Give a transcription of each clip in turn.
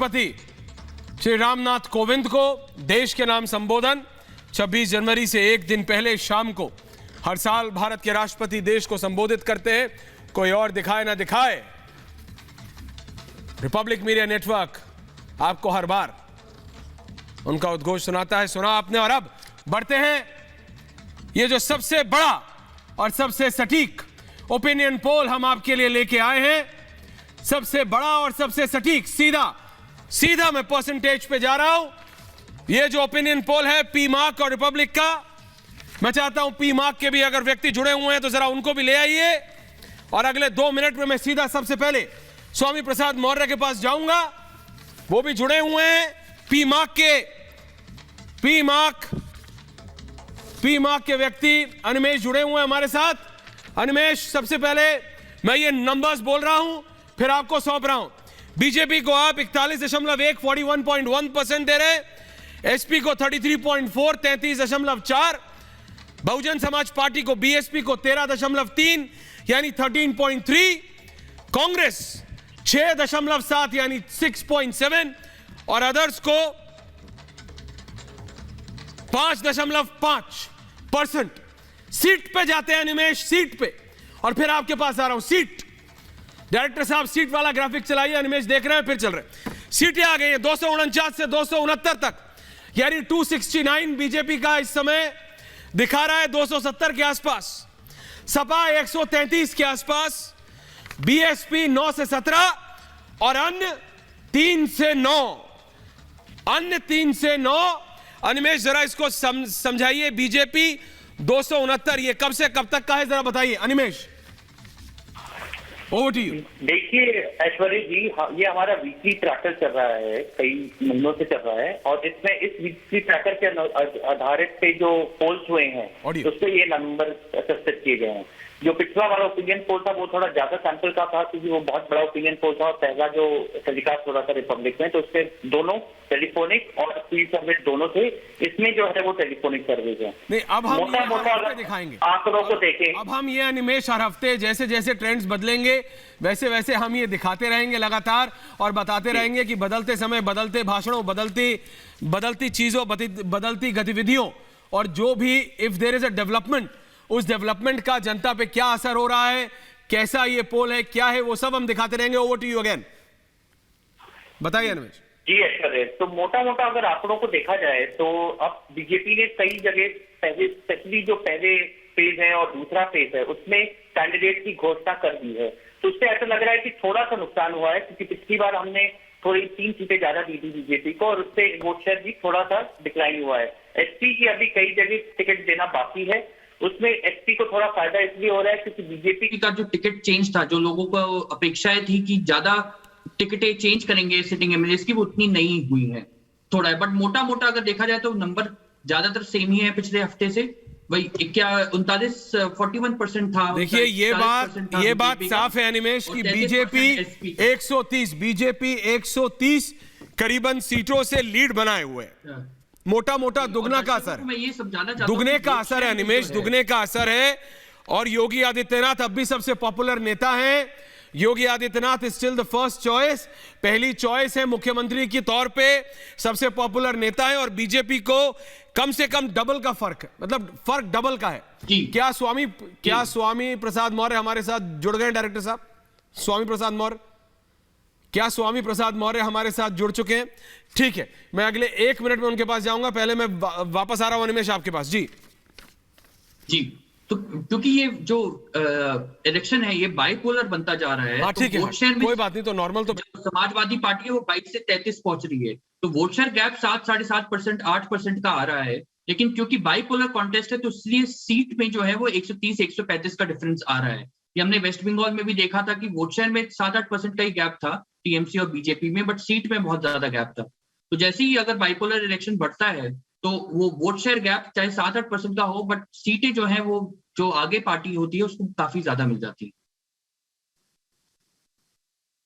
राष्ट्रपति श्री रामनाथ कोविंद को देश के नाम संबोधन। 26 जनवरी से एक दिन पहले शाम को हर साल भारत के राष्ट्रपति देश को संबोधित करते हैं, कोई और दिखाए ना दिखाए, रिपब्लिक मीडिया नेटवर्क आपको हर बार उनका उद्घोष सुनाता है। सुना आपने। और अब बढ़ते हैं, ये जो सबसे बड़ा और सबसे सटीक ओपिनियन पोल हम आपके लिए लेके आए हैं, सबसे बड़ा और सबसे सटीक, सीधा मैं परसेंटेज पे जा रहा हूं। ये जो ओपिनियन पोल है पी मार्क और रिपब्लिक का, मैं चाहता हूं पी मार्क के भी अगर व्यक्ति जुड़े हुए हैं तो जरा उनको भी ले आइए। और अगले 2 मिनट में मैं सीधा सबसे पहले स्वामी प्रसाद मौर्य के पास जाऊंगा, वो भी जुड़े हुए हैं पी मार्क के व्यक्ति अनिमेश जुड़े हुए हैं हमारे साथ। अनिमेश, सबसे पहले मैं ये नंबर्स बोल रहा हूं, फिर आपको सौंप रहा हूं। बीजेपी को आप 41.1 41.1% दे रहे, एसपी को 33.4 33.4, बहुजन समाज पार्टी को बीएसपी को 13.3 यानी 13.3, कांग्रेस 6.7 यानी 6.7 और अदर्स को 5.5%। सीट पे जाते हैं निमेश, सीट पे। और फिर आपके पास आ रहा हूं, सीट। डायरेक्टर साहब सीट वाला ग्राफिक चलाइए, अनिमेश देख रहे हैं, फिर चल रहे हैं। सीटें आ गई हैं 249 से 269 तक, यानी 269 बीजेपी का इस समय दिखा रहा है 270 के आसपास, सपा 133 के आसपास, बीएसपी 9 से 17 और अन्य 3 से 9। अनिमेश जरा इसको समझाइए, बीजेपी 269 ये कब से कब तक का है, जरा बताइए अनिमेश। Over to you. देखिए ऐश्वर्य जी, ये हमारा वीकली ट्रैकर चल रहा है, कई महीनों से चल रहा है, और इसमें इस वीकली ट्रैकर के आधारित पे जो पोल्स हुए हैं उस पर ये नंबर सस्पेक्ट किए गए हैं। जो पिछला वाला ओपिनियन पोल था वो थोड़ा ज्यादा सैंपल का था, क्योंकि वो बहुत बड़ा ओपिनियन पोल था और पहला जो टेलीकास्ट हो रहा था रिपब्लिक में, तो उससे दोनों टेलीफोनिक और फील्ड सर्वे दोनों थे। इसमें जो है वो टेलीफोनिक सर्विस है। नहीं, अब हम मोटा दिखाएंगे आंकड़ों को देखें। अब हम ये अनिमेश हर हफ्ते जैसे जैसे ट्रेंड्स बदलेंगे वैसे वैसे हम ये दिखाते रहेंगे लगातार, और बताते रहेंगे कि बदलते समय, बदलते भाषणों, बदलती चीजों, बदलती गतिविधियों, और जो भी if there is a development, उस डेवलपमेंट का जनता पे क्या असर हो रहा है, कैसा ये पोल है, क्या है, वो सब हम दिखाते रहेंगे। ओवर टू यू अगेन, बताइए अनिमेश। जी ऐश्वर्य, तो मोटा अगर आंकड़ों को देखा जाए तो अब बीजेपी ने कई जगह पहले, स्पेशली जो पहले फेज है और दूसरा फेज है, उसमें कैंडिडेट की घोषणा कर दी है। तो उससे ऐसा लग रहा है कि थोड़ा सा नुकसान हुआ है, क्योंकि पिछली बार हमने थोड़ी 3 सीटें ज्यादा दी थी बीजेपी को, और उससे वोट शेयर भी थोड़ा सा डिक्लाइन हुआ है। एसपी की अभी कई जगह टिकट देना बाकी है, उसमें एसपी को थोड़ा फायदा इसलिए हो रहा है क्योंकि बीजेपी का जो टिकट चेंज था, जो लोगों को अपेक्षाएं थी कि ज्यादा टिकटें चेंज करेंगे सिटिंग एमएलएस की, वो उतनी नहीं हुई है, थोड़ा है। बट मोटा अगर देखा जाए तो नंबर ज्यादातर सेम ही है पिछले हफ्ते से, वही 41% था। देखिए ये बात साफ है अनिमेश की बीजेपी 130 करीबन सीटों से लीड बनाए हुए है। मोटा दुगना का असर, मैं ये समझाना चाहता हूं, दुगने का असर है अनिमेश, दुगने का असर है। और योगी आदित्यनाथ अब भी सबसे पॉपुलर नेता हैं। Yogi Adityanath is still the first choice, पहली चॉइस है मुख्यमंत्री के तौर पे, सबसे पॉपुलर नेता है। और बीजेपी को कम से कम डबल का फर्क है, मतलब फर्क डबल का है। क्या स्वामी प्रसाद मौर्य हमारे साथ जुड़ गए? डायरेक्टर साहब, स्वामी प्रसाद मौर्य, क्या स्वामी प्रसाद मौर्य हमारे साथ जुड़ चुके हैं? ठीक है, मैं अगले 1 मिनट में उनके पास जाऊंगा, पहले मैं वापस आ रहा हूं अनिमेश आपके पास। जी तो क्योंकि ये जो इलेक्शन है ये बाइपोलर बनता जा रहा है। हाँ ठीक है, कोई बात नहीं, तो नॉर्मल तो समाजवादी पार्टी है वो 22 से 33 पहुंच रही है, तो वोट शेयर गैप 7-7.5%, 8% का आ रहा है। लेकिन क्योंकि बाइपोलर कॉन्टेस्ट है तो इसलिए सीट में जो है वो 130-135 का डिफरेंस आ रहा है। ये हमने वेस्ट बंगाल में भी देखा था कि वोट शेयर में 7-8% का ही गैप था टीएमसी और बीजेपी में, बट सीट में बहुत ज्यादा गैप था। तो जैसे ही अगर बाइपोलर इलेक्शन बढ़ता है तो वो वोट शेयर गैप चाहे 7-8% का हो, बट सीटें जो है वो जो आगे पार्टी होती है उसको काफी ज्यादा मिल जाती है।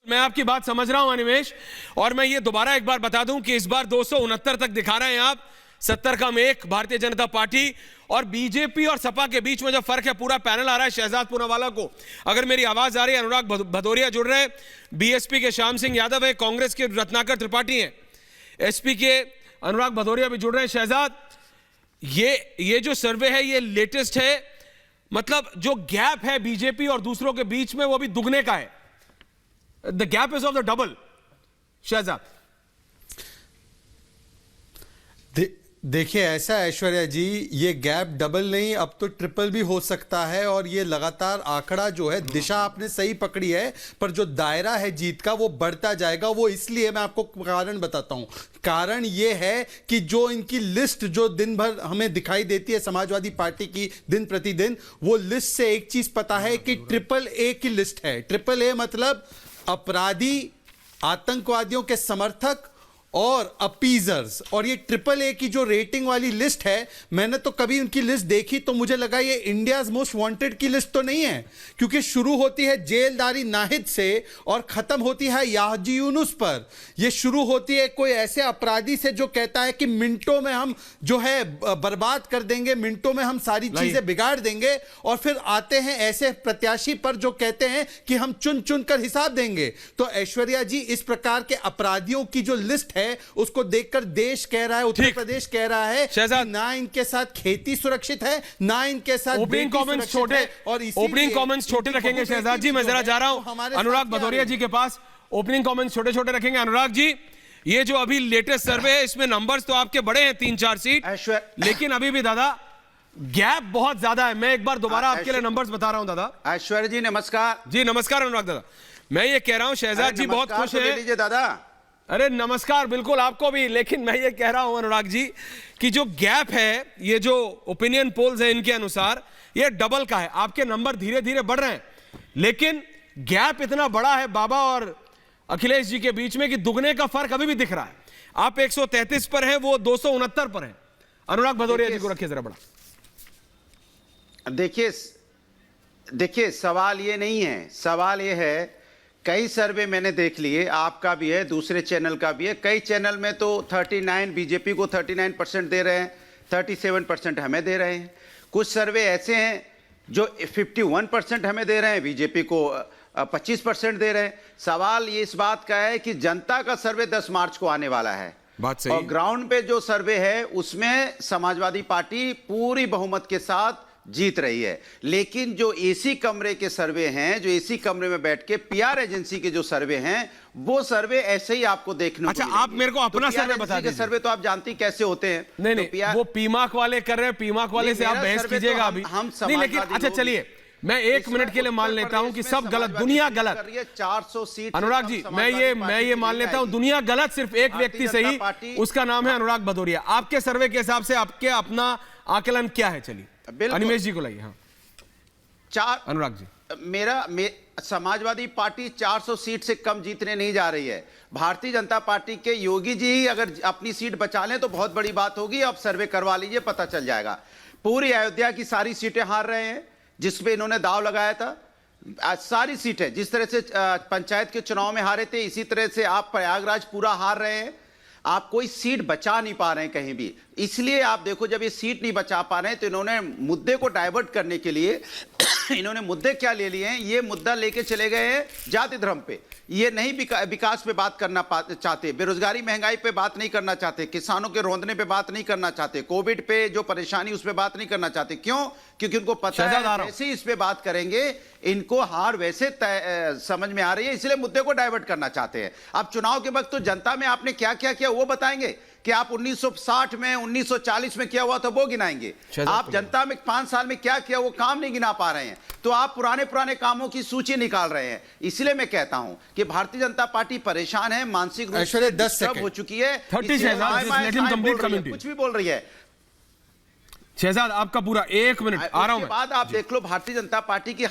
मैं आपकी बात समझ रहा हूं अनिमेश, और मैं ये दोबारा एक बार बता दूं कि इस बार 269 तक दिखा रहे हैं आप, 70 कम 1 भारतीय जनता पार्टी और बीजेपी और सपा के बीच में जो फर्क है, पूरा पैनल आ रहा है शहजाद पूनावाला को। अगर मेरी आवाज आ रही है, अनुराग भदौरिया जुड़ रहे हैं, बीएसपी के श्याम सिंह यादव है, कांग्रेस के रत्नाकर त्रिपाठी हैं, एसपी के अनुराग भदौरिया भी जुड़ रहे हैं। शहजाद, ये जो सर्वे है ये लेटेस्ट है, मतलब जो गैप है बीजेपी और दूसरों के बीच में वो भी दुगने का है। The gap is of the double. Shahzad, देखिए ऐसा ऐश्वर्या जी, ये गैप डबल नहीं, अब तो ट्रिपल भी हो सकता है। और ये लगातार आंकड़ा जो है, दिशा आपने सही पकड़ी है, पर जो दायरा है जीत का वो बढ़ता जाएगा। वो इसलिए, मैं आपको कारण बताता हूं। कारण ये है कि जो इनकी लिस्ट जो दिन भर हमें दिखाई देती है समाजवादी पार्टी की दिन प्रतिदिन, वो लिस्ट से एक चीज पता है कि ट्रिपल ए की लिस्ट है। ट्रिपल ए मतलब अपराधी, आतंकवादियों के समर्थक और अपीजर्स। और ये ट्रिपल ए की जो रेटिंग वाली लिस्ट है, मैंने तो कभी उनकी लिस्ट देखी तो मुझे लगा ये इंडियाज मोस्ट वांटेड की लिस्ट तो नहीं है, क्योंकि शुरू होती है जेलदारी नाहिद से और खत्म होती है याजी यूनुस पर। ये शुरू होती है कोई ऐसे अपराधी से जो कहता है कि मिनटों में हम जो है बर्बाद कर देंगे, मिनटों में हम सारी चीजें बिगाड़ देंगे। और फिर आते हैं ऐसे प्रत्याशी पर जो कहते हैं कि हम चुन चुन कर हिसाब देंगे। तो ऐश्वर्या जी, इस प्रकार के अपराधियों की जो लिस्ट है उसको देखकर देश कह रहा है, उत्तर प्रदेश कह रहा है कि ना इनके साथ खेती सुरक्षित है, ना इनके साथ ओपनिंग कमेंट्स छोटे, और ओपनिंग कमेंट्स छोटे रखेंगे। शहजाद जी, मैं जरा जा रहा हूं अनुराग भदौरिया जी के पास। ओपनिंग कमेंट्स छोटे छोटे रखेंगे। अनुराग जी, ये जो अभी लेटेस्ट सर्वे है इसमें नंबर्स तो आपके बड़े हैं, 3-4 सीट, लेकिन अभी भी दादा गैप बहुत ज्यादा है। मैं एक बार दोबारा आपके लिए नंबर्स बता रहा हूं दादा। ऐश्वर्या जी नमस्कार। जी नमस्कार अनुराग दादा। मैं ये कह रहा हूं शहजाद जी बहुत खुश है। दादा, अरे नमस्कार, बिल्कुल आपको भी। लेकिन मैं ये कह रहा हूं अनुराग जी कि जो गैप है, ये जो ओपिनियन पोल्स है इनके अनुसार ये डबल का है। आपके नंबर धीरे धीरे बढ़ रहे हैं, लेकिन गैप इतना बड़ा है बाबा और अखिलेश जी के बीच में कि दुगने का फर्क अभी भी दिख रहा है। आप 133 पर हैं, वो 269 पर हैं। अनुराग भदौरिया जी को रखिए जरा बड़ा। देखिए सवाल ये नहीं है, सवाल ये है, कई सर्वे मैंने देख लिए, आपका भी है, दूसरे चैनल का भी है। कई चैनल में तो 39 बीजेपी को 39% दे रहे हैं, 37% हमें दे रहे हैं। कुछ सर्वे ऐसे हैं जो 51% हमें दे रहे हैं, बीजेपी को 25% दे रहे हैं। सवाल ये इस बात का है कि जनता का सर्वे 10 मार्च को आने वाला है, बात सही। और ग्राउंड पे जो सर्वे है उसमें समाजवादी पार्टी पूरी बहुमत के साथ जीत रही है। लेकिन जो एसी कमरे के सर्वे हैं, जो एसी कमरे में बैठ के पीआर एजेंसी के जो सर्वे हैं, वो सर्वे ऐसे ही आपको देखने अच्छा, आप मेरे को अपना सर्वे बता दीजिए। सर्वे तो आप जानते ही कैसे होते हैं। नहीं, वो पीमाक वाले कर रहे हैं, पीमाक वाले से आप बहस कीजिएगा अभी नहीं। लेकिन अच्छा चलिए, मैं 1 मिनट के लिए मान लेता हूं कि सब गलत, दुनिया गलत। 400 सीट। अनुराग जी, मैं ये मान लेता हूं दुनिया गलत, सिर्फ एक व्यक्ति सही, उसका नाम है अनुराग भदौरिया। आपके सर्वे के हिसाब से आपके अपना आकलन क्या है? चलिए अनिमेश जी को लाइए। हाँ अनुराग जी, समाजवादी पार्टी 400 सीट से कम जीतने नहीं जा रही है। भारतीय जनता पार्टी के योगी जी ही अगर अपनी सीट बचा लें तो बहुत बड़ी बात होगी। अब सर्वे करवा लीजिए, पता चल जाएगा। पूरी अयोध्या की सारी सीटें हार रहे हैं जिसपे इन्होंने दाव लगाया था। आज सारी सीटें जिस तरह से पंचायत के चुनाव में हारे थे, इसी तरह से आप प्रयागराज पूरा हार रहे हैं। आप कोई सीट बचा नहीं पा रहे हैं कहीं भी। इसलिए आप देखो, जब ये सीट नहीं बचा पा रहे हैं तो इन्होंने मुद्दे को डाइवर्ट करने के लिए इन्होंने मुद्दे क्या ले लिए हैं? ये मुद्दा लेके चले गए हैं जाति धर्म पे। ये नहीं विकास पे बात करना चाहते, बेरोजगारी महंगाई पे बात नहीं करना चाहते, किसानों के रोंदने पे बात नहीं करना चाहते, कोविड पे जो परेशानी उस पे बात नहीं करना चाहते। क्यों? क्योंकि उनको पता है वैसे इस पे बात करेंगे इनको हार वैसे समझ में आ रही है, इसलिए मुद्दे को डाइवर्ट करना चाहते हैं। अब चुनाव के वक्त तो जनता में आपने क्या क्या किया वो बताएंगे कि आप 1960 में 1940 में क्या हुआ था वो गिनाएंगे। आप जनता में 5 साल में क्या किया वो काम नहीं गिना पा रहे हैं, तो आप पुराने कामों की सूची निकाल रहे हैं। इसलिए मैं कहता हूं कि भारतीय जनता पार्टी परेशान है, मानसिक रूप से डिस्टर्ब हो चुकी है, कुछ भी बोल रही है। शहजाद आपका पूरा 1 मिनट आ रहा हूं। बाद आप देख लो भारतीय जनता पार्टी की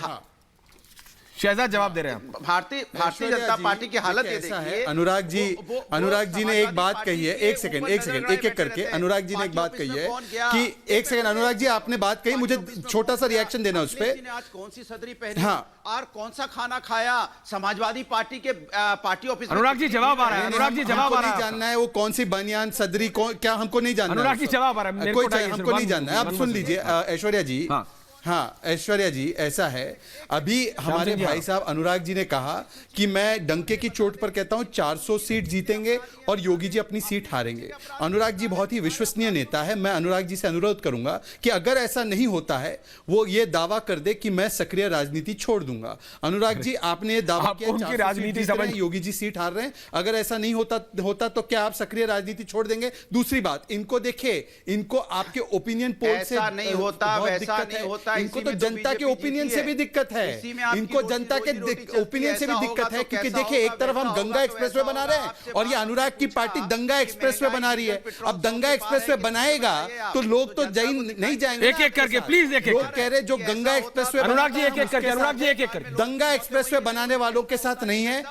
शहजाद जवाब दे रहे हैं आप। भारतीय जनता पार्टी की हालत ये ऐसा है, देखिए। अनुराग जी वो अनुराग जी ने एक समाजवादी बात पार्टी कही है, के एक सेकंड ऊपर एक सेकंड लड़ाई एक एक करके बैठे रहते अनुराग हैं। जी ने एक पार्टी बात ऑफिस कही में है कौन गया? कि एक सेकंड अनुराग जी आपने बात कही, मुझे छोटा सा रिएक्शन देना उस पे। ने आज कौन सी सदरी पहनी हाँ। और कौन सा खाना खाया समाजवादी पार्टी के पार्टी ऑफिस में? अनुराग जी जवाब आ रहा है, अनुराग जी जवाब हमको आ नहीं रहा है। जानना है वो कौन सी बनियान सदरी क्या हमको नहीं जानना है। अनुराग जी जवाब आ रहा है, मेरे कोई को चाहिए, हमको नहीं जानना है। आप सुन लीजिए ऐश्वर्या जी। हाँ। हाँ ऐश्वर्या जी, ऐसा है अभी हमारे सिंह जी, भाई साहब अनुराग जी ने कहा कि मैं डंके की चोट पर कहता हूं 400 सीट जीतेंगे और योगी जी अपनी सीट हारेंगे। अनुराग जी बहुत ही विश्वसनीय नेता है। मैं अनुराग जी से अनुरोध करूंगा कि अगर ऐसा नहीं होता है वो ये दावा कर दे कि मैं सक्रिय राजनीति छोड़ दूंगा। अनुराग जी आपने ये दावा आपको किया उनकी 400 राजनीति सीट जीत रहे हैं, समझ- योगी जी सीट हार रहे हैं। अगर ऐसा नहीं होता तो क्या आप सक्रिय राजनीति छोड़ देंगे? दूसरी बात, इनको देखिए, इनको आपके ओपिनियन पोल से ऐसा नहीं होता, बहुत वैसा दिक्कत नहीं है। होता। इनको इसी तो में तो जनता के बीजेपी ओपिनियन जीती से है। भी दिक्कत है। इसी में आपकी इनको जनता के रोजी रोटी ओपिनियन से भी चलती है। दिक्कत है, ऐसा क्योंकि होगा तो देखिए एक कैसा तरफ हम होगा, गंगा तो एक्सप्रेसवे ऐसा बना रहे होगा। हैं आपसे और ये बात अनुराग की पूछा पार्टी दंगा कि एक्सप्रेसवे महंगाई बना रही है। पेट्रोल अब दंगा पंप एक्सप्रेसवे के बनाएगा बारे में तो लोग तो जनता को नहीं जाएंगे। एक एक करके प्लीज, एक एक लोग करके। कह रहे जो गंगा एक्सप्रेसवे अनुराग जी एक एक करके, अनुराग जी एक एक करके। दंगा एक्सप्रेसवे बनाने वालों के साथ नहीं है।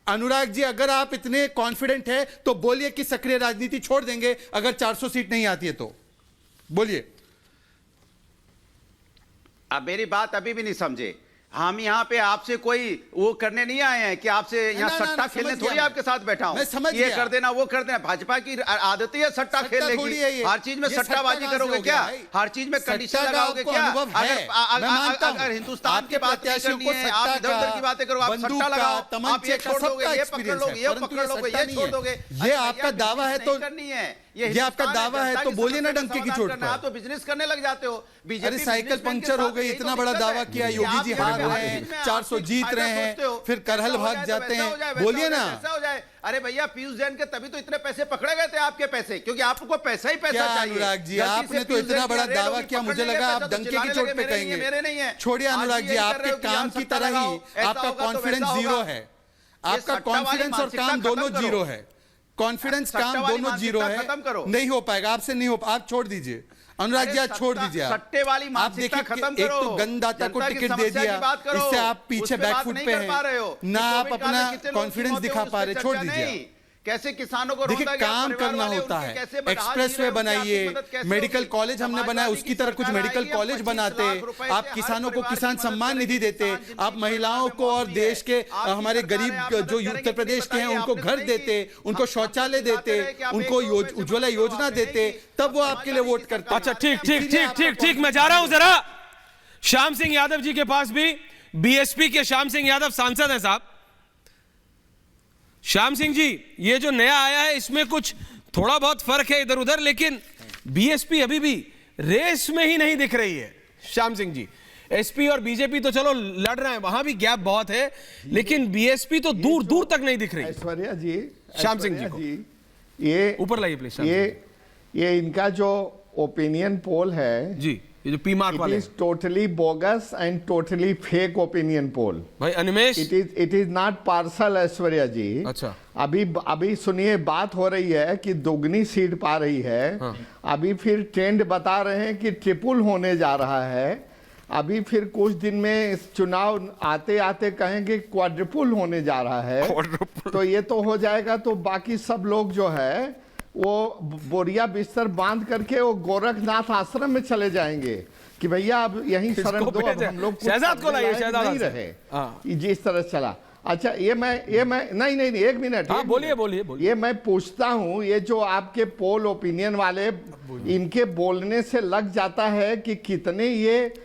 अनुराग जी अगर आप इतने कॉन्फिडेंट है तो बोलिए कि सक्रिय राजनीति छोड़ देंगे अगर 400 सीट नहीं आती है तो बोलिए। अब मेरी बात अभी भी नहीं समझे। हम यहाँ पे आपसे कोई वो करने नहीं आए हैं कि आपसे यहाँ ना, ना, सट्टा ना, खेलने समझ थोड़ी गया आपके साथ बैठा हूँ। मैं समझ ये गया। कर देना वो कर देना। भाजपा की आदत ही है सट्टा खेलने थोड़ी की। है ये। हर चीज में ये सट्टाबाजी सट्टा करोगे कहां से क्या? हो गया भाई? हर चीज में कंडीशन सट्टा का लगाओगे आपको क्या? अनुभव है। मैं मानता हूं। अगर हिंदुस्तान आपके की बात नहीं प्रत्याशियों करनी को है, आप सट्टा इधर उधर का, की बातें करो, आप बंदूक सट्टा का, लगाओ, आप तमंचे ये का, छोड़ सबका दोगे, ये पकड़ experience लोगे, है, ये परंतु पकड़ ये लोगे, सट्टा ये नहीं छोड़ है। दोगे। ये आपका दावा है तो करनी है ये आपका दावा है तो बोलिए ना डंके की चोट पर। आप तो बिजनेस करने लग जाते हो। अरे साइकिल पंक्चर हो गई, इतना बड़ा दावा किया, योगी जी हार रहे हैं, 400 जीत रहे हैं, फिर करहल भाग जाते हैं, बोलिए ना। ऐसा हो जाए। अरे भैया पीयूष जैन के तभी तो इतने पैसे पकड़े गए थे आपके पैसे, क्योंकि आपको पैसा ही पैसा क्या चाहिए। अनुराग जी गलती आपने से तो पीयूष इतना जैन बड़ा की दावा रेड किया, होगी, मुझे पकड़ने लगा का आप पैसा तो डंके की चिल्लाने चोट लगे, पे मेरे नहीं है, कहेंगे। मेरे नहीं है। छोड़िए आज अनुराग ये जी, कर रहे आपके हो कि काम यहाँ की सट्टा तरह लगाओ, ही ऐसा आपका होगा तो कॉन्फिडेंस वैसा जीरो होगा। है। ये आपका सट्टा वाली कॉन्फिडेंस और मानसिकता काम खत्म दोनों करो। जीरो है। कॉन्फिडेंस सट्टा काम वाली दोनों जीरो मानसिकता है। खत्म करो। नहीं हो पाएगा आपसे, नहीं हो, आप छोड़ दीजिए अनुराग अरे जी, आज छोड़ सट्टा- दीजिए। सट्टे वाली आप मानसिकता देखिए खत्म कि एक करो। तो गंदाता को जनता की टिकट दे समस्या दिया, की बात करो। इससे आप उस पीछे पे बात बैकफुट नहीं पे कर पा रहे हो हैं ना, कि आप कोविड काल अपना में कितने लोग कॉन्फिडेंस मौतें दिखा हुई, पा उस रहे, पे छोड़ चर्चा दीजिए। नहीं। कैसे किसानों को देखिए रोका गया, काम परिवार करना वाले होता उनके है। कैसे बढ़ा एक्सप्रेस जी वे रहे हो, उनकी बनाइए, आर्थिक मदद कैसे मेडिकल होगी? कॉलेज हमने बनाया, समाजवादी उसकी की तरह कुछ सरकार मेडिकल आएगी, कॉलेज 25 बनाते, लाख रुपए से आप हर किसानों को परिवार की किसान मदद सम्मान करेगी, निधि देते, किसान जिनकी आप महिलाओं परिवार को में और मौत देश के हुई है। हमारे आपकी गरीब सरकार है, आप जो मदद उत्तर करेंगे, प्रदेश के हैं बताइए, उनको आपने घर नहीं देते, की। उनको हम शौचालय चिल्लाते देते, रहे कि आप उनको एक दो पैसे उज्ज्वला मत दो, योजना आपने देते, नहीं की। तब वो आपके लिए वोट करते। अच्छा ठीक ठीक ठीक ठीक ठीक, मैं जा रहा हूं जरा श्याम सिंह यादव जी के पास भी। बीएसपी के श्याम सिंह यादव सांसद हैं साहब। श्याम सिंह जी, ये जो नया आया है इसमें कुछ थोड़ा बहुत फर्क है इधर उधर, लेकिन बीएसपी अभी भी रेस में ही नहीं दिख रही है। श्याम सिंह जी, एसपी और बीजेपी तो चलो लड़ रहे हैं, वहां भी गैप बहुत है, लेकिन बीएसपी तो दूर दूर तक नहीं दिख रही। ऐश्वर्या जी, श्याम सिंह जी को ये ऊपर लाइए प्लीज। ये इनका जो ओपिनियन पोल है जी, ये जो पी मार्क इट वाले is totally bogus and totally fake opinion poll. भाई Animesh, it is not partial. Aishwarya ji, अच्छा अभी सुनिए, बात हो रही है कि दोगुनी सीट पा रही है। हाँ। अभी फिर ट्रेंड बता रहे हैं कि ट्रिपल होने जा रहा है। अभी फिर कुछ दिन में इस चुनाव आते आते कहेंगे क्वाड्रुपल होने जा रहा है। तो ये तो हो जाएगा, तो बाकी सब लोग जो है वो बोरिया बिस्तर बांध करके वो गोरखनाथ आश्रम में चले जाएंगे कि भैया अब यहीं शरण दो, अब हम लोग कुछ शहजाद को करने लाइए, लायक शहजाद नहीं से। रहे। हाँ। जिस तरह चला। अच्छा, ये मैं नहीं, एक मिनट। हाँ, एक बोलिए मिनट। बोलिए बोलिए। ये मैं पूछता हूं, ये जो आपके पोल ओपिनियन वाले, इनके बोलने से लग जाता है कि कितने ये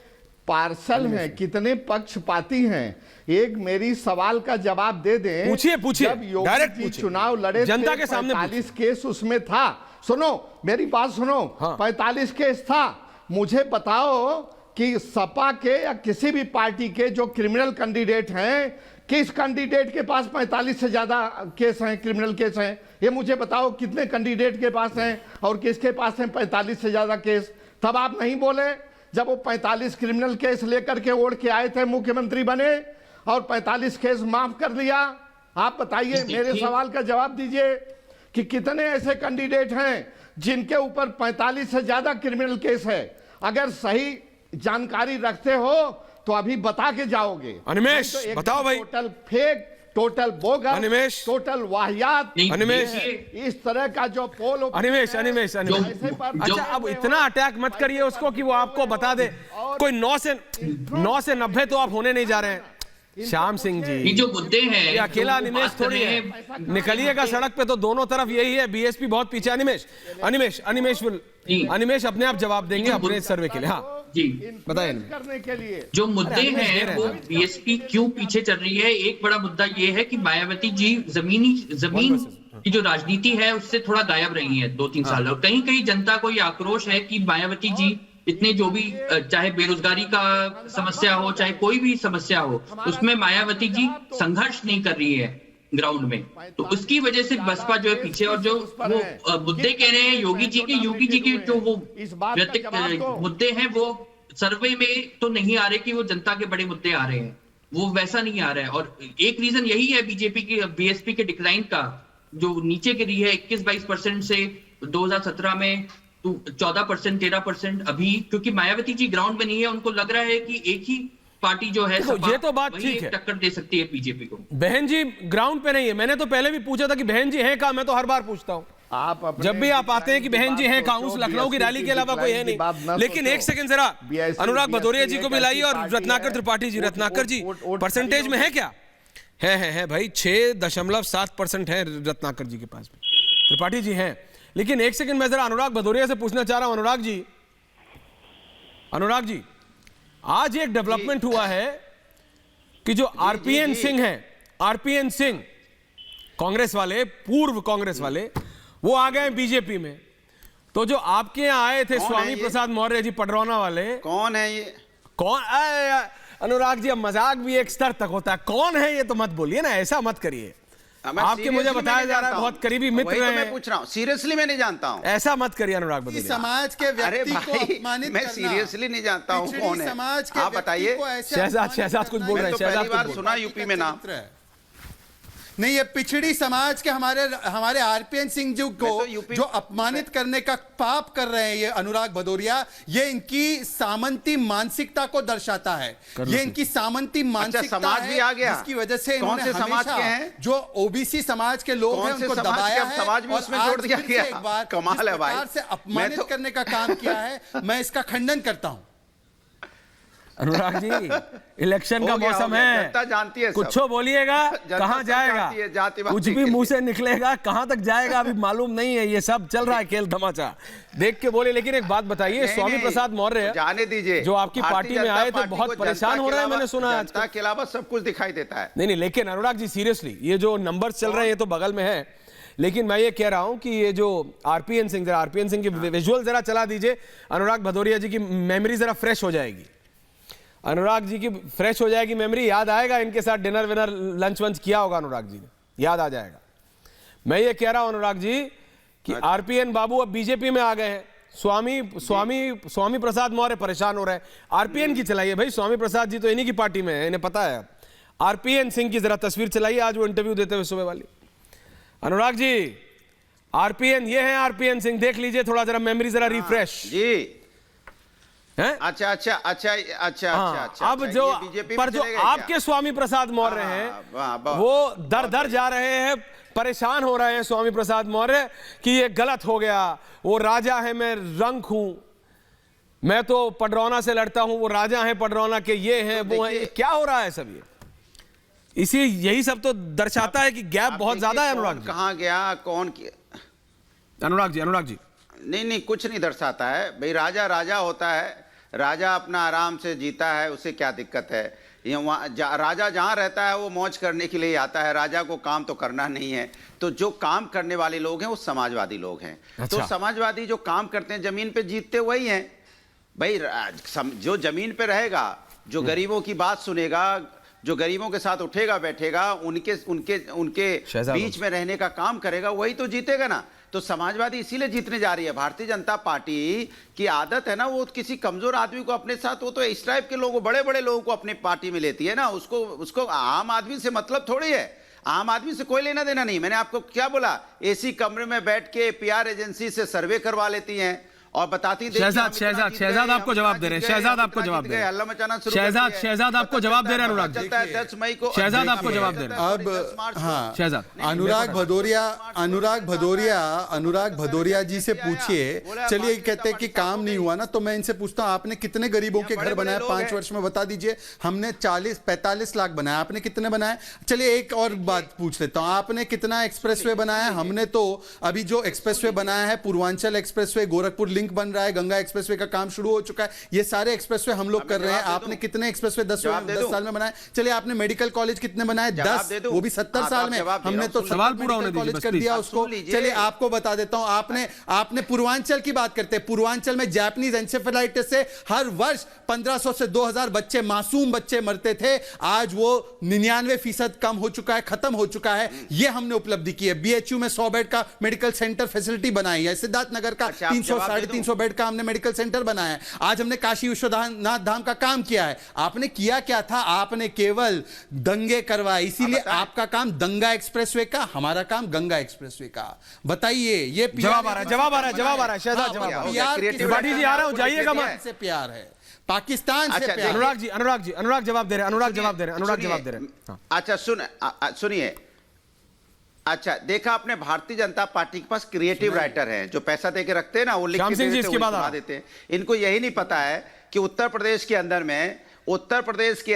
पार्सल हैं, कितने पक्षपाती हैं। एक मेरी सवाल का जवाब दे दें। पूछिए, पूछिए, जब योगी डायरेक्ट जी पूछिए। चुनाव लड़े जनता थे, के सामने 45 केस उसमें था। सुनो मेरी बात सुनो। हाँ। 45 केस था। मुझे बताओ कि सपा के या किसी भी पार्टी के जो क्रिमिनल कैंडिडेट हैं, किस कैंडिडेट के पास 45 से ज्यादा केस हैं, क्रिमिनल केस हैं? ये मुझे बताओ, कितने कैंडिडेट के पास हैं और किसके पास हैं 45 से ज्यादा केस? तब आप नहीं बोले जब वो 45 क्रिमिनल केस लेकर के ओढ़ के आए थे, मुख्यमंत्री बने और 45 केस माफ कर लिया। आप बताइए, मेरे सवाल का जवाब दीजिए कि कितने ऐसे कैंडिडेट हैं जिनके ऊपर 45 से ज्यादा क्रिमिनल केस है? अगर सही जानकारी रखते हो तो अभी बता के जाओगे। अनिमेष, नहीं तो बताओ भाई। Total fake, total bogus, Animesh. Total वाहियात, नहीं, अनिमेश। इस तरह का जो पोल अनिमेष, अनिमेष, अनिमेष। अच्छा, अब इतना अटैक मत करिए उसको कि वो आपको बता दे। कोई 9 से 90 तो आप होने नहीं जा रहे हैं। श्याम सिंह ये जी, जो मुद्दे हैं, ये अकेला जो अनिमेष बात कर थोड़ी रहे है। हैं, निकलिएगा सड़क पे तो दोनों तरफ यही है, बीएसपी बहुत पीछे। अनिमेष अनिमेष अपने आप जवाब देंगे अपने सर्वे के लिए। हाँ जी बताइए। करने के लिए जो मुद्दे अनिमेष दे हैं रहे वो हैं। बीएसपी क्यों पीछे चल रही है। एक बड़ा मुद्दा ये है कि मायावती जी जमीन की जो राजनीति है उससे थोड़ा गायब रही है 2-3 साल, और कहीं कहीं जनता को ये आक्रोश है कि मायावती जी इतने जो भी, चाहे बेरोजगारी का समस्या हो, चाहे कोई भी समस्या हो, उसमें मायावती जी संघर्ष नहीं कर रही है ग्राउंड में। तो उसकी वजह से बसपा जो है पीछे। और जो वो मुद्दे कह रहे हैं योगी जी के जो वो मुद्दे हैं वो सर्वे में तो नहीं आ रहे कि वो जनता के बड़े मुद्दे आ रहे हैं, वो वैसा नहीं आ रहा है। और एक रीजन यही है बीएसपी के डिक्लाइन का, जो नीचे गिरी है 21-22% से 2017 में 14%, 13% अभी, क्योंकि मायावती जी ग्राउंड में नहीं है। उनको लग रहा है कि एक ही पार्टी जो है देखो, ये तो बात ठीक है, टक्कर दे सकती है बीजेपी को। बहन जी ग्राउंड पे नहीं है। मैंने तो पहले भी पूछा था कि बहन जी हैं कहाँ, मैं तो हर बार पूछता हूँ जब भी आप आते हैं कि बहन जी हैं कहाँ। उस लखनऊ की रैली के अलावा कोई है नहीं। लेकिन एक सेकंड जरा अनुराग भदौरिया जी को भी लाइए और रत्नाकर त्रिपाठी जी। रत्नाकर जी परसेंटेज में है क्या? है भाई, 6.7% है रत्नाकर जी के पास भी, त्रिपाठी जी हैं। लेकिन एक सेकंड मैं जरा अनुराग भदौरिया से पूछना चाह रहा हूं। अनुराग जी, आज एक डेवलपमेंट हुआ है कि जो आरपीएन सिंह हैं, आरपीएन सिंह कांग्रेस वाले, पूर्व कांग्रेस वाले, वो आ गए बीजेपी में। तो जो आपके यहां आए थे स्वामी प्रसाद मौर्य जी, पडरौना वाले, कौन है ये? कौन? अनुराग जी, अब मजाक भी एक स्तर तक होता है। कौन है ये तो मत बोलिए ना, ऐसा मत करिए। आपके मुझे बताया जा रहा है बहुत करीबी मित्र हैं। मैं पूछ रहा हूँ, सीरियसली मैं नहीं जानता हूँ। ऐसा मत करिए अनुराग भदौरिया। समाज के व्यक्ति को अपमानित मैं सीरियसली नहीं जानता हूँ कौन है। समाज के आप बताइए। शहजाद कुछ बोल रहे हैं। तो पहली बार सुना यूपी में नाम। नहीं, ये पिछड़ी समाज के हमारे आरपीएन सिंह जी को जो अपमानित करने का पाप कर रहे हैं ये अनुराग भदौरिया, ये इनकी सामंती मानसिकता को दर्शाता है। ये इनकी सामंती मानसिकता समाज भी आ गया, जिसकी वजह से इन्होंने समाज के हैं जो ओबीसी समाज के लोग हैं उनको दबाया है, समाज भी उसमें जोड़ दिया गया। एक बार कमाल है भाई, से अपमानित करने का काम किया है। मैं इसका खंडन करता हूं। अनुराग जी, इलेक्शन का मौसम है, जनता जानती है। कुछ बोलिएगा कहां जाएगा, कुछ भी मुंह से निकलेगा, कहां तक जाएगा अभी मालूम नहीं है। ये सब चल रहा है खेल तमाचा, देख के बोले। लेकिन एक बात बताइए, स्वामी प्रसाद मौर्य जाने दीजिए, जो आपकी पार्टी में आए थे, बहुत परेशान हो रहे हैं, मैंने सुना है। जनता के अलावा सब कुछ दिखाई देता है। नहीं, लेकिन अनुराग जी सीरियसली, ये जो नंबर्स चल रहे हैं ये तो बगल में है, लेकिन मैं ये कह रहा हूं कि ये जो आरपीएन सिंह, जरा आरपीएन सिंह की विजुअल जरा चला दीजिए। अनुराग भदौरिया जी की मेमोरी जरा फ्रेश हो जाएगी। अनुराग जी की फ्रेश हो जाएगी मेमोरी, याद आएगा इनके साथ डिनर विनर लंच वंच किया होगा अनुराग जी ने, याद आ जाएगा। मैं ये कह रहा हूं अनुराग जी कि आरपीएन बाबू अब बीजेपी में आ गए हैं। स्वामी प्रसाद मौर्य परेशान हो रहे हैं। आरपीएन की चलाइए भाई, स्वामी प्रसाद जी तो इन्हीं की पार्टी में है, इन्हें पता है। आरपीएन सिंह की जरा तस्वीर चलाइए, आज वो इंटरव्यू देते हुए सुबह वाली। अनुराग जी, आरपीएन ये है, आरपीएन सिंह देख लीजिए, थोड़ा जरा मेमोरी जरा रिफ्रेश जी। है? अच्छा। अब जो पर जो आपके स्वामी प्रसाद मौर्य हैं वो दर जा रहे हैं, परेशान हो रहे हैं स्वामी प्रसाद मौर्य कि ये गलत हो गया। वो राजा है, मैं रंक हूं, मैं तो पडरौना से लड़ता हूं, वो राजा है पडरौना के, ये हैं वो हैं। क्या हो रहा है सब? ये यही सब तो दर्शाता है कि गैप बहुत ज्यादा है। अनुराग जी कहां गया, कौन किया? अनुराग जी नहीं, कुछ नहीं दर्शाता है भाई। राजा होता है, राजा अपना आराम से जीता है, उसे क्या दिक्कत है? राजा जहाँ रहता है वो मौज करने के लिए आता है, राजा को काम तो करना नहीं है। तो जो काम करने वाले लोग हैं वो समाजवादी लोग हैं। अच्छा। तो समाजवादी जो काम करते हैं, जमीन पे जीतते वही हैं भाई। जो जमीन पे रहेगा, जो गरीबों की बात सुनेगा, जो गरीबों के साथ उठेगा बैठेगा, उनके बीच में रहने का काम करेगा, वही तो जीतेगा ना। तो समाजवादी इसीलिए जीतने जा रही है। भारतीय जनता पार्टी की आदत है ना, वो किसी कमजोर आदमी को अपने साथ, वो तो इस टाइप के लोगों, बड़े बड़े लोगों को अपनी पार्टी में लेती है ना। उसको आम आदमी से मतलब थोड़ी है। आम आदमी से कोई लेना देना नहीं। मैंने आपको क्या बोला? एसी कमरे में बैठ के पीआर एजेंसी से सर्वे करवा लेती हैं और बताती शहजाद आपको जवाब दे रहे हैं, शहजाद आपको जवाब दे रहे हैं, हल्ला मचाना शुरू कर दिया है। शहजाद आपको जवाब दे रहे हैं अनुराग जी, चलता है 10 मई को, शहजाद आपको जवाब दे रहे हैं। अब हाँ, शहजाद अनुराग भदौरिया जी से पूछिए। चलिए कहते हैं कि काम नहीं हुआ ना, तो मैं इनसे पूछता हूं आपने कितने गरीबों के घर बनाए 5 वर्ष में, बता दीजिए। हमने 40-45 लाख बनाए, आपने कितने बनाए? चलिए एक और बात पूछ लेता हूं, आपने कितना एक्सप्रेसवे बनाया? हमने तो अभी जो एक्सप्रेसवे बनाया है, पूर्वांचल एक्सप्रेसवे, गोरखपुर लिंक बन रहा है, गंगा एक्सप्रेसवे का काम शुरू हो चुका है, ये सारे एक्सप्रेसवे हम लोग कर रहे हैं। आपने कितने एक्सप्रेसवे 10 साल में बनाए? चलिए आपने मेडिकल कॉलेज कितने बनाए? 10, वो भी 70 साल में। हमने तो सवाल पूरा होने कॉलेज कर दिया उसको। चलिए आपको बता देता हूं, आपने पूर्वांचल की बात करते हैं, पूर्वांचल में जापानीज एन्सेफेलाइटिस से हर वर्ष 1500 से 2000 बच्चे, मासूम बच्चे मरते थे। आज वो 99% कम हो चुका है, खत्म हो चुका है। ये हमने उपलब्धि की है। बीएचयू में 100 बेड का मेडिकल सेंटर फैसिलिटी बनाई है। सिद्धार्थनगर का 300-350 बेड का हमने मेडिकल सेंटर बनाया है। आज हमने काशी विश्वनाथ धाम का काम किया है। आपने किया क्या था? आपने केवल दंगे करवाए। इसीलिए आपका काम दंगा एक्सप्रेसवे का, हमारा काम गंगा एक्सप्रेसवे का। बताइए, ये जवाब आ रहा है शहजाद, जवाब त्रिपाठी जी आ रहा हूं, जाइएगा मत। से प्यार है, पाकिस्तान से प्यार। अनुराग जवाब दे रहे हैं। अच्छा सुनिए, अच्छा देखा आपने, भारतीय जनता पार्टी के पास क्रिएटिव राइटर हैं जो पैसा देके रखते हैं ना, वो लिख के देते हैं। इनको यही नहीं पता है कि उत्तर प्रदेश के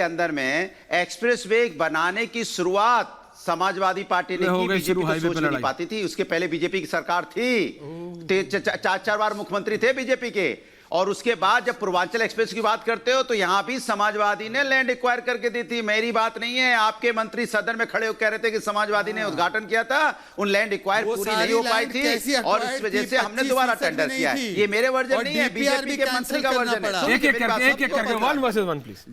अंदर में एक्सप्रेसवे बनाने की शुरुआत समाजवादी पार्टी ने की। बीजेपी तो सोच नहीं पाती थी, उसके पहले बीजेपी की सरकार थी, 4 बार मुख्यमंत्री थे बीजेपी के। और उसके बाद जब पूर्वांचल एक्सप्रेस की बात करते हो तो यहां भी समाजवादी ने लैंड एक्वायर करके दी थी। मेरी बात नहीं है, आपके मंत्री सदन में खड़े होकर कह रहे थे कि समाजवादी ने उद्घाटन किया था, उन लैंड एक्वायर पूरी नहीं हो पाई थी और इस वजह से हमने दोबारा टेंडर किया है। ये मेरे वर्जन नहीं है, बीजेपी के मंत्री का वर्जन है।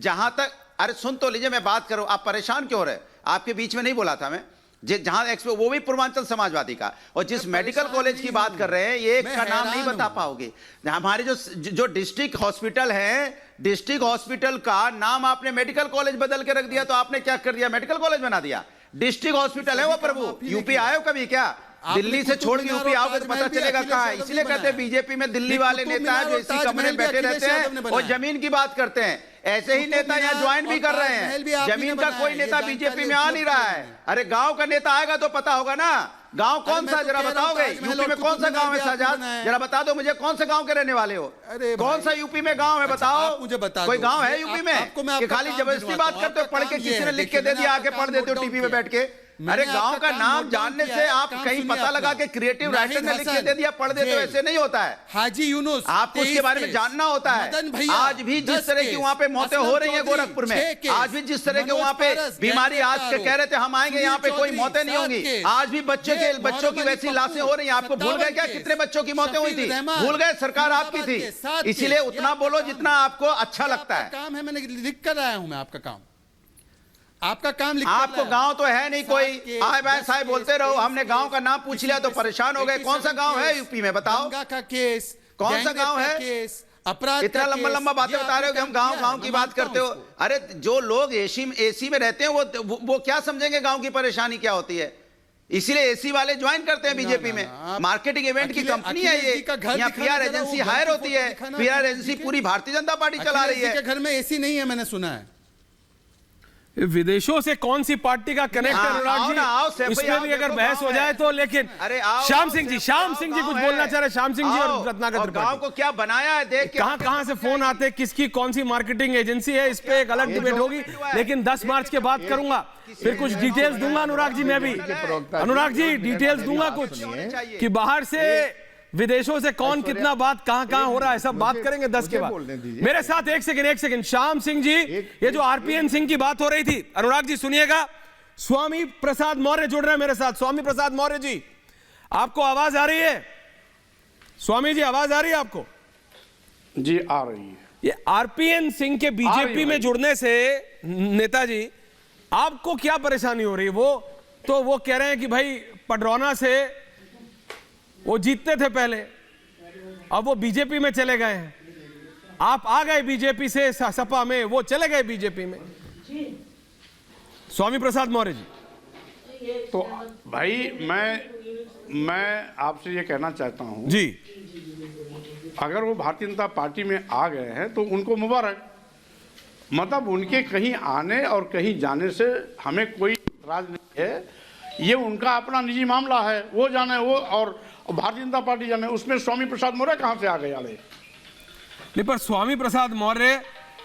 जहां तक, अरे सुन तो लीजिए, मैं बात करूं, आप परेशान क्यों रहे? आपके बीच में नहीं बोला था मैं। जहां एक्सपो, वो भी पूर्वांचल समाजवादी का। और जिस मेडिकल कॉलेज की बात कर रहे हैं, ये एक का नाम नहीं बता पाओगे। हमारे जो डिस्ट्रिक्ट हॉस्पिटल है, डिस्ट्रिक्ट हॉस्पिटल का नाम आपने मेडिकल कॉलेज बदल के रख दिया। तो आपने क्या कर दिया? मेडिकल कॉलेज बना दिया। डिस्ट्रिक्ट हॉस्पिटल है वो प्रभु। यूपी आए हो कभी क्या? दिल्ली से छोड़ के यूपी आओगे तो पता चलेगा कहां है। इसलिए कहते हैं बीजेपी में दिल्ली वाले नेता हैं जो इसी कमरे में बैठे रहते हैं और जमीन की बात करते हैं। ऐसे ही नेता यहाँ ज्वाइन भी कर रहे हैं। जमीन का कोई नेता बीजेपी में आ नहीं रहा है। अरे गांव का नेता आएगा तो पता होगा ना। गांव कौन सा, जरा बताओगे? यूपी में कौन सा गांव है साजाद? जरा बता दो मुझे, कौन सा गांव के रहने वाले हो? कौन सा यूपी में गांव है बताओ? मुझे बता, कोई गांव है यूपी में कि खाली जबरदस्ती बात करते हो? पढ़ के किसी ने लिख के दे दिया, आके पढ़ देते हो टीवी में बैठ के। अरे गांव का नाम जानने से आप कहीं पता लगा के क्रिएटिव राइटर ने लिख के दे दिया, पढ़ देते हो, ऐसे नहीं होता है। हाजी यूनुस, आपको उसके बारे में जानना होता है। आज भी जिस तरह की वहां पे मौतें हो रही हैं गोरखपुर में, आज भी जिस तरह के वहां पे बीमारी, आज कह रहे थे हम आएंगे यहाँ पे कोई मौतें नहीं होंगी, आज भी बच्चों की वैसी लाशें हो रही हैं। आपको भूल गए क्या कितने बच्चों की मौतें हुई थी? भूल गए? सरकार आपकी थी। इसीलिए उतना बोलो जितना आपको अच्छा लगता है। काम है, मैंने लिख कर आया हूं मैं आपका काम। आपका काम लिख, आपको गांव तो है नहीं कोई, आए बाय साहब बोलते रहो। हमने गांव का नाम पूछ लिया तो परेशान हो गए। कौन सा गांव है यूपी में बताओ? गंगा का केस, कौन सा गांव है? अपराध, इतना लंबा बातें बता रहे हो कि हम गांव की बात करते हो। अरे जो लोग एसी में रहते हैं वो क्या समझेंगे गांव की परेशानी क्या होती है? इसीलिए एसी वाले ज्वाइन करते हैं बीजेपी में। मार्केटिंग इवेंट की कंपनी है ये। यहाँ पीआर एजेंसी हायर होती है। पीआर एजेंसी पूरी भारतीय जनता पार्टी चला रही है। घर में एसी नहीं है, मैंने सुना है। विदेशों से कौन सी पार्टी का कनेक्ट है अनुराग जी? इसमें भी अगर बहस हो जाए तो। लेकिन श्याम सिंह जी कुछ बोलना चाह रहे। श्याम सिंह जी और रत्नाकर त्रिपाठी, गांव को क्या बनाया है देख के। कहां से फोन आते, किसकी कौन सी मार्केटिंग एजेंसी है, इस पे एक अलग डिबेट होगी। लेकिन 10 मार्च के बाद करूंगा, फिर कुछ डिटेल्स दूंगा अनुराग जी। मैं भी अनुराग जी डिटेल्स दूंगा कुछ, कि बाहर से विदेशों से कौन कितना बात कहां हो रहा है, सब बात करेंगे 10 के बाद। मेरे साथ एक सेकंड श्याम सिंह जी, ये जो आरपीएन सिंह की बात हो रही थी, अनुराग जी सुनिएगा। स्वामी प्रसाद मौर्य जुड़ रहे हैं मेरे साथ। स्वामी प्रसाद मौर्य जी, आपको आवाज आ रही है? स्वामी जी आवाज आ रही है आपको? जी आ रही है। ये आरपीएन सिंह के बीजेपी में जुड़ने से नेताजी आपको क्या परेशानी हो रही है? वो कह रहे हैं कि भाई पडरौना से वो जीतते थे पहले, अब वो बीजेपी में चले गए हैं। आप आ गए बीजेपी से सपा में, वो चले गए बीजेपी में। स्वामी प्रसाद मौर्य जी, तो भाई मैं आपसे ये कहना चाहता हूं जी अगर वो भारतीय जनता पार्टी में आ गए हैं तो उनको मुबारक। मतलब उनके कहीं आने और कहीं जाने से हमें कोई इतराज नहीं है, ये उनका अपना निजी मामला है, वो जाने, वो और भारतीय जनता पार्टी जाने। उसमें स्वामी प्रसाद मौर्य कहाँ से आ गए? आले नहीं, पर स्वामी प्रसाद मौर्य,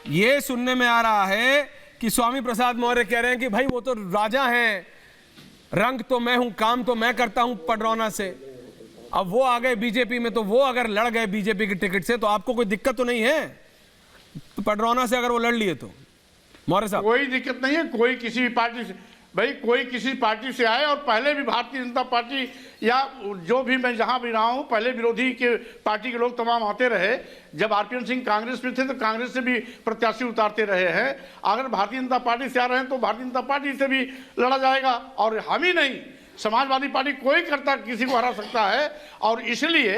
ये सुनने में आ रहा है कि स्वामी प्रसाद मौर्य कह रहे हैं कि भाई वो तो राजा हैं, रंग तो मैं हूं, काम तो मैं करता हूं पडरौना से। अब वो आ गए बीजेपी में, तो वो अगर लड़ गए बीजेपी की टिकट से तो आपको कोई दिक्कत तो नहीं है? तो पडरौना से अगर वो लड़ लिए तो मौर्य साहब, कोई दिक्कत नहीं है। कोई किसी भी पार्टी से, भाई कोई किसी पार्टी से आए, और पहले भी भारतीय जनता पार्टी या जो भी मैं जहां भी रहा हूं, पहले विरोधी के पार्टी के लोग तमाम आते रहे। जब आरपीएन सिंह कांग्रेस में थे तो कांग्रेस से भी प्रत्याशी उतारते रहे हैं। अगर भारतीय जनता पार्टी से आ रहे हैं तो भारतीय जनता पार्टी से भी लड़ा जाएगा, और हम ही नहीं, समाजवादी पार्टी कोई करता किसी को हरा सकता है। और इसलिए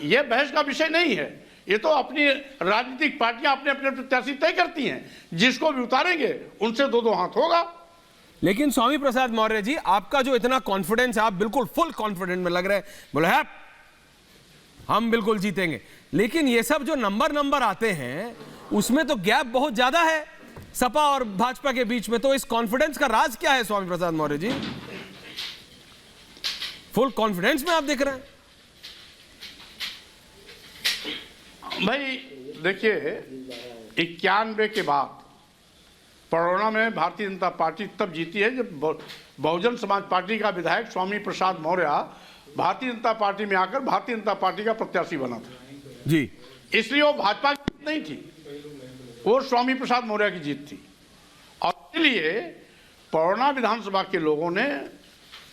यह बहस का विषय नहीं है, ये तो अपनी राजनीतिक पार्टियां अपने अपने प्रत्याशी तय करती हैं, जिसको भी उतारेंगे उनसे दो हाथ होगा। लेकिन स्वामी प्रसाद मौर्य जी, आपका जो इतना कॉन्फिडेंस है, आप बिल्कुल फुल कॉन्फिडेंट में लग रहे हैं, बोले है हम बिल्कुल जीतेंगे। लेकिन ये सब जो नंबर आते हैं उसमें तो गैप बहुत ज्यादा है सपा और भाजपा के बीच में। तो इस कॉन्फिडेंस का राज क्या है स्वामी प्रसाद मौर्य जी? फुल कॉन्फिडेंस में आप दिख रहे हैं। भाई देखिए, 91 के बाद पडरौना में भारतीय जनता पार्टी तब जीती है जब बहुजन समाज पार्टी का विधायक स्वामी प्रसाद मौर्य भारतीय जनता पार्टी में आकर भारतीय जनता पार्टी का प्रत्याशी बना था जी। इसलिए वो भाजपा की जीत नहीं थी, वो स्वामी प्रसाद मौर्य की जीत थी। और इसलिए पडरौना विधानसभा के लोगों ने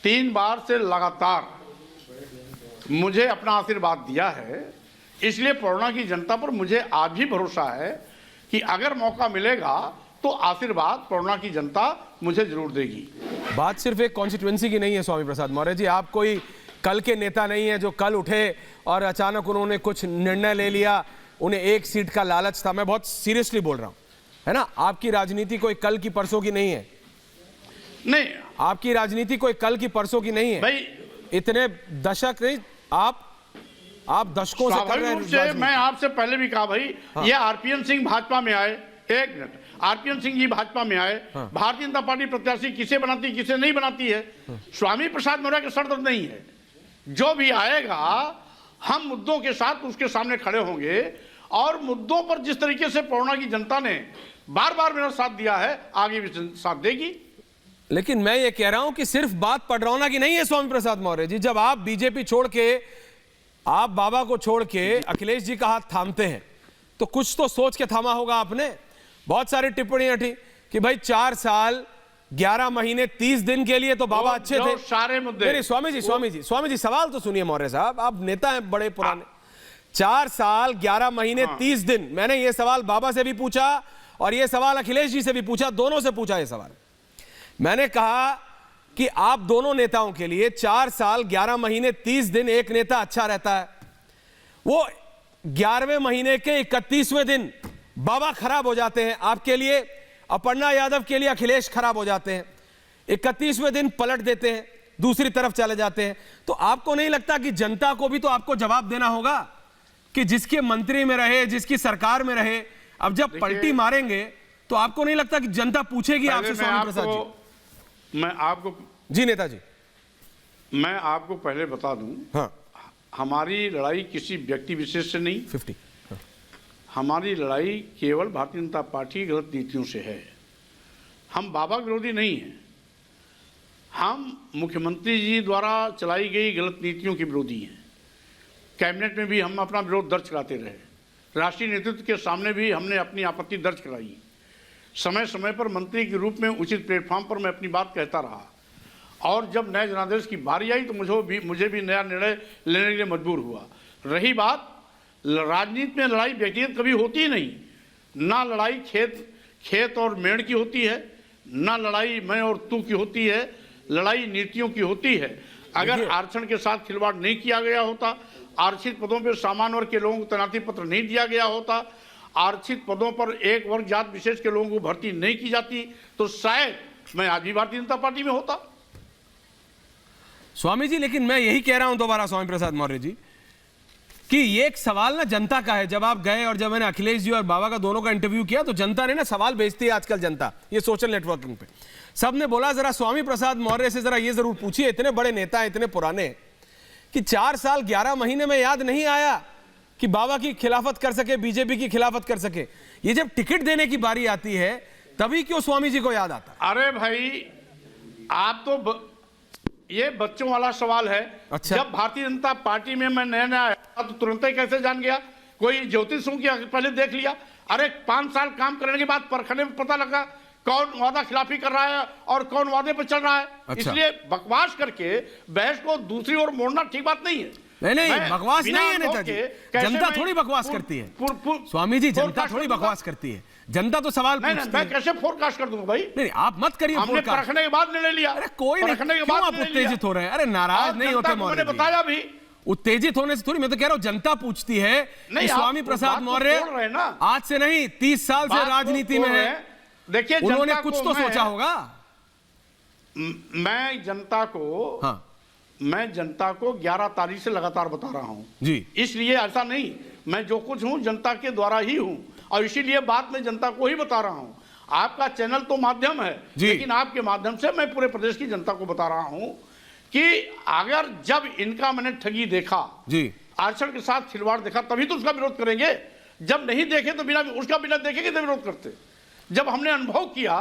3 बार से लगातार मुझे अपना आशीर्वाद दिया है। इसलिए पडरौना की जनता पर मुझे आज भी भरोसा है कि अगर मौका मिलेगा तो आशीर्वाद पडरौना की जनता मुझे जरूर देगी। बात सिर्फ एक कॉन्स्टिट्यूएंसी की नहीं है स्वामी प्रसाद मौर्य जी, आप कोई कल के नेता नहीं है जो कल उठे और अचानक उन्होंने कुछ निर्णय ले लिया, उन्हें एक सीट का लालच था। मैं बहुत सीरियसली बोल रहा हूं, है ना। आपकी राजनीति कोई कल की परसों की नहीं है। नहीं, आपकी राजनीति कोई कल की परसों की नहीं है भाई। इतने दशक नहीं, आप दशकों से कर रहे हैं। मैं आपसे पहले भी कहा भाई, हाँ। ये आरपीएन सिंह भाजपा में आए, एक मिनट, आरपीएन सिंह जी भाजपा में आए, हाँ। भारतीय जनता पार्टी प्रत्याशी किसे बनाती किसे नहीं बनाती है, हाँ। स्वामी प्रसाद मौर्य के शर्त नहीं है। जो भी आएगा हम मुद्दों के साथ उसके सामने खड़े होंगे, और मुद्दों पर जिस तरीके से पडरौना की जनता ने बार बार मेरा साथ दिया है, आगे भी साथ देगी। लेकिन मैं ये कह रहा हूं कि सिर्फ बात पडरौना की नहीं है स्वामी प्रसाद मौर्य जी। जब आप बीजेपी छोड़ के, आप बाबा को छोड़ के अखिलेश जी का हाथ थामते हैं तो कुछ तो सोच के थामा होगा आपने। बहुत सारी टिप्पणियां थी कि भाई 4 साल 11 महीने 30 दिन के लिए तो बाबा अच्छे थे। सारे मुद्दे स्वामी जी सवाल तो सुनिए मौर्य साहब, आप नेता हैं बड़े पुराने। 4 साल 11 महीने 30 दिन, मैंने ये सवाल बाबा से भी पूछा और ये सवाल अखिलेश जी से भी पूछा, दोनों से पूछा ये सवाल। मैंने कहा कि आप दोनों नेताओं के लिए 4 साल 11 महीने 30 दिन एक नेता अच्छा रहता है, वो 11वें महीने के 31वें दिन बाबा खराब हो जाते हैं आपके लिए, अपर्णा यादव के लिए अखिलेश खराब हो जाते हैं, 31वें दिन पलट देते हैं, दूसरी तरफ चले जाते हैं। तो आपको नहीं लगता कि जनता को भी तो आपको जवाब देना होगा कि जिसके मंत्री में रहे, जिसकी सरकार में रहे, अब जब पलटी मारेंगे तो आपको नहीं लगता कि जनता पूछेगी आपसे? स्वामी प्रसाद जी, मैं आपको जी नेताजी, मैं आपको पहले बता दूं, हाँ, हमारी लड़ाई किसी व्यक्ति विशेष से नहीं, 50, हाँ। हमारी लड़ाई केवल भारतीय जनता पार्टी की गलत नीतियों से है। हम बाबा विरोधी नहीं हैं, हम मुख्यमंत्री जी द्वारा चलाई गई गलत नीतियों के विरोधी हैं। कैबिनेट में भी हम अपना विरोध दर्ज कराते रहे, राष्ट्रीय नेतृत्व के सामने भी हमने अपनी आपत्ति दर्ज कराई, समय समय पर मंत्री के रूप में उचित प्लेटफॉर्म पर मैं अपनी बात कहता रहा। और जब नए जनादेश की बारी आई तो मुझे भी नया निर्णय लेने के लिए मजबूर हुआ। रही बात राजनीति में, लड़ाई व्यक्तिगत कभी होती ही नहीं, ना लड़ाई खेत और मेड़ की होती है, ना लड़ाई मैं और तू की होती है, लड़ाई नीतियों की होती है। अगर आरक्षण के साथ खिलवाड़ नहीं किया गया होता, आरक्षित पदों पर सामान्य वर्ग के लोगों को तैनाती पत्र नहीं दिया गया होता, आरक्षित पदों पर एक वर्ग जात विशेष के लोगों को भर्ती नहीं की जाती, तो शायद मैं आज भी भारतीय जनता पार्टी में होता। स्वामी जी, लेकिन मैं यही कह रहा हूं दोबारा स्वामी प्रसाद मौर्य जी कि ये एक सवाल ना जनता का है। जब आप गए और जब मैंने अखिलेश जी और बाबा का दोनों का इंटरव्यू किया तो जनता ने ना सवाल भेजती है आजकल जनता, ये सोशल नेटवर्किंग पे सब ने बोला जरा स्वामी प्रसाद मौर्य से जरा ये जरूर पूछिए, इतने बड़े नेता हैं, इतने पुराने, कि 4 साल 11 महीने में याद नहीं आया कि बाबा की खिलाफत कर सके, बीजेपी की खिलाफत कर सके। ये जब टिकट देने की बारी आती है तभी क्यों स्वामी जी को याद आता? अरे भाई आप तो ये बच्चों वाला सवाल है। अच्छा। जब भारतीय जनता पार्टी में मैं नया आया तो तुरंत ही कैसे जान गया? कोई ज्योतिषों की पहले देख लिया? अरे 5 साल काम करने के बाद परखने में पता लगा कौन वादा खिलाफी कर रहा है और कौन वादे पर चल रहा है। अच्छा। इसलिए बकवास करके बहस को दूसरी ओर मोड़ना ठीक बात नहीं है। नहीं, बकवास नहीं है नेताजी, जनता थोड़ी बकवास करती है स्वामी जी, जनता थोड़ी बकवास करती है, जनता तो सवाल पूछती है। मैं कैसे फोरकास्ट कर दूंगा भाई? नहीं आप मत करिए हमने परखने के बाद निर्णय लिया। अरे कोई नहीं, क्यों आप उत्तेजित हो रहे हैं? अरे नाराज नहीं होते मौर्य जी, बताया भी उत्तेजित होने से थोड़ी, मैं तो कह रहा हूं जनता पूछती है कि स्वामी प्रसाद मौर्य आज से नहीं 30 साल से राजनीति में है, देखिए उन्होंने कुछ तो सोचा होगा। मैं जनता को 11 तारीख से लगातार बता रहा हूं जी, इसलिए ऐसा नहीं, मैं जो कुछ हूं जनता के द्वारा ही हूं और इसीलिए बात में जनता को ही बता रहा हूं। आपका चैनल तो माध्यम है, लेकिन आपके माध्यम से मैं पूरे प्रदेश की जनता को बता रहा हूं कि अगर जब इनका मैंने ठगी देखा जी, आरक्षण के साथ खिलवाड़ देखा, तभी तो उसका विरोध करेंगे। जब नहीं देखे तो बिना देखे कितने विरोध करते? जब हमने अनुभव किया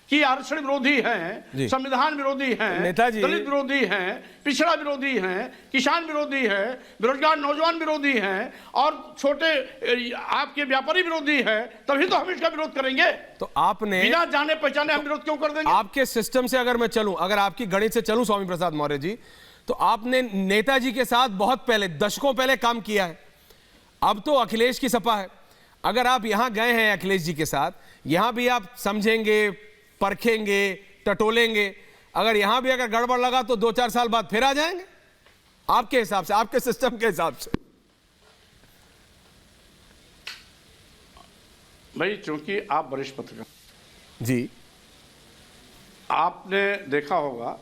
कि आरक्षण विरोधी हैं, संविधान विरोधी हैं, दलित विरोधी हैं, पिछड़ा विरोधी हैं, किसान विरोधी हैं, बेरोजगार नौजवान विरोधी हैं और छोटे आपके व्यापारी विरोधी हैं, तभी तो हम इसका विरोध करेंगे। तो आपने बिना जाने पहचाने हम विरोध क्यों कर देंगे? आपके सिस्टम से अगर मैं चलूं, अगर आपकी गणित से चलूं स्वामी प्रसाद मौर्य जी, तो आपने नेताजी के साथ बहुत पहले, दशकों पहले काम किया है। अब तो अखिलेश की सपा है। अगर आप यहां गए हैं अखिलेश जी के साथ, यहां भी आप समझेंगे, परखेंगे, टटोलेंगे, अगर यहां भी अगर गड़बड़ लगा तो 2-4 साल बाद फिर आ जाएंगे आपके हिसाब से, आपके सिस्टम के हिसाब से। भाई चूंकि आप वरिष्ठ पत्रकार जी, आपने देखा होगा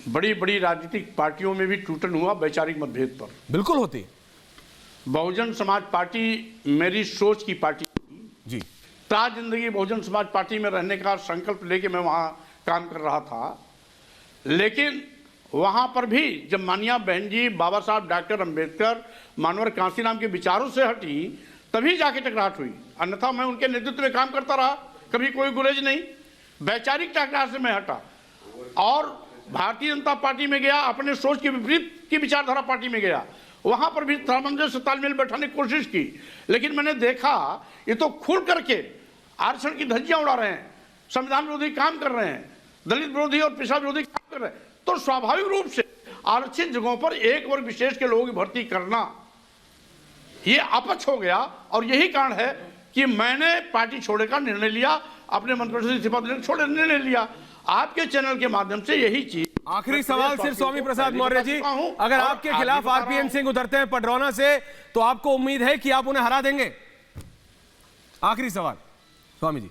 बड़ी बड़ी राजनीतिक पार्टियों में भी टूटन हुआ वैचारिक मतभेद पर। बिल्कुल होती है। बहुजन समाज पार्टी मेरी सोच की पार्टी जी, ताज जिंदगी बहुजन समाज पार्टी में रहने का संकल्प लेके मैं वहां काम कर रहा था, लेकिन वहां पर भी जब मानिया बहन जी बाबा साहब डॉक्टर अंबेडकर मानवर कांसीराम के विचारों से हटी तभी जाके टकराहट हुई, अन्यथा मैं उनके नेतृत्व में काम करता रहा, कभी कोई गुरेज नहीं। वैचारिक टकरार से मैं हटा और भारतीय जनता पार्टी में गया, अपने सोच के विपरीत की विचारधारा पार्टी में गया, वहां पर भी सामंजस्य तालमेल बैठाने की कोशिश की, लेकिन मैंने देखा ये तो खुल करके आरक्षण की धज्जियां उड़ा रहे हैं, संविधान विरोधी काम कर रहे हैं, दलित विरोधी और पिछड़ा विरोधी काम कर रहे हैं, तो स्वाभाविक रूप से आरक्षित जगहों पर एक वर्ग विशेष के लोगों की भर्ती करना ये अपच हो गया। और यही कारण है कि मैंने पार्टी छोड़ने का निर्णय लिया, अपने मंत्रिपरिषद से इस्तीफा देने का छोड़ने निर्णय लिया। आपके चैनल के माध्यम से यही चीज। आखिरी सवाल सिर्फ स्वामी प्रसाद मौर्य जी, अगर आपके खिलाफ आरपीएन सिंह उतरते हैं पडरौना से तो आपको उम्मीद है कि आप उन्हें हरा देंगे? आखिरी सवाल स्वामी जी।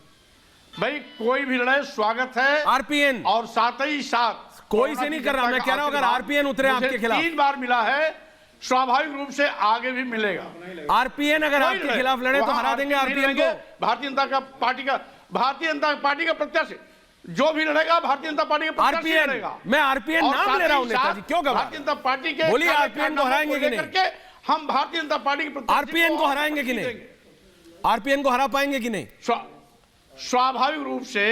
भाई कोई भी लड़ाई स्वागत है आरपीएन, और साथ ही साथ कोई से नहीं कर रहा, मैं कह रहा हूं अगर आरपीएन उतरे आपके खिलाफ, 3 बार मिला है, स्वाभाविक रूप से आगे भी मिलेगा। आरपीएन अगर आपके खिलाफ लड़े तो हरा देंगे आरपीएन को? भारतीय जनता पार्टी का प्रत्याशी जो भी लड़ेगा भारतीय जनता पार्टी के प्रत्याशी लड़ेगा। मैं आरपीएन नाम ले रहा हूं नेताजी, क्यों घबरा? भारतीय जनता पार्टी के बोलिए, आरपीएन को हराएंगे कि नहीं? हम भारतीय जनता पार्टी के आरपीएन को हराएंगे कि नहीं? आरपीएन को हरा पाएंगे कि नहीं? स्वाभाविक रूप से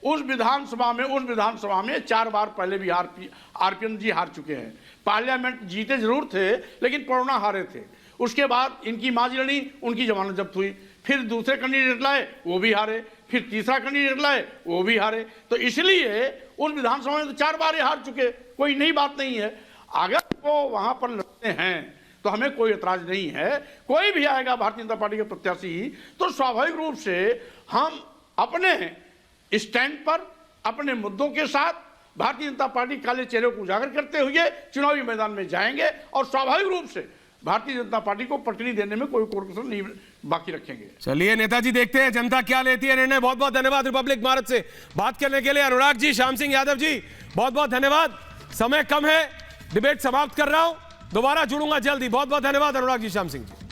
उस विधानसभा में 4 बार पहले भी आरपीएन जी हार चुके हैं। पार्लियामेंट जीते जरूर थे लेकिन पडरौना हारे थे। उसके बाद इनकी माजी लड़ी, उनकी जमानत जब्त हुई, फिर दूसरे कैंडिडेट लाए वो भी हारे, फिर तीसरा कैंडिडेट लाए वो भी हारे। तो इसलिए उस विधानसभा में तो 4 बार हार चुके, कोई नई बात नहीं है। अगर वो वहां पर लड़ते हैं तो हमें कोई एतराज नहीं है। कोई भी आएगा भारतीय जनता पार्टी के प्रत्याशी तो स्वाभाविक रूप से हम अपने स्टैंड पर अपने मुद्दों के साथ भारतीय जनता पार्टी काले चेहरे को उजागर करते हुए चुनावी मैदान में जाएंगे और स्वाभाविक रूप से भारतीय जनता पार्टी को पटरी देने में कोई कसर नहीं बाकी रखेंगे। चलिए नेताजी, देखते हैं जनता क्या लेती है निर्णय। बहुत बहुत धन्यवाद रिपब्लिक भारत से बात करने के लिए। अनुराग जी, श्याम सिंह यादव जी, बहुत बहुत धन्यवाद। समय कम है, डिबेट समाप्त कर रहा हूं। दोबारा जुड़ूंगा जल्दी। बहुत बहुत धन्यवाद अनुराग जी, श्याम सिंह जी।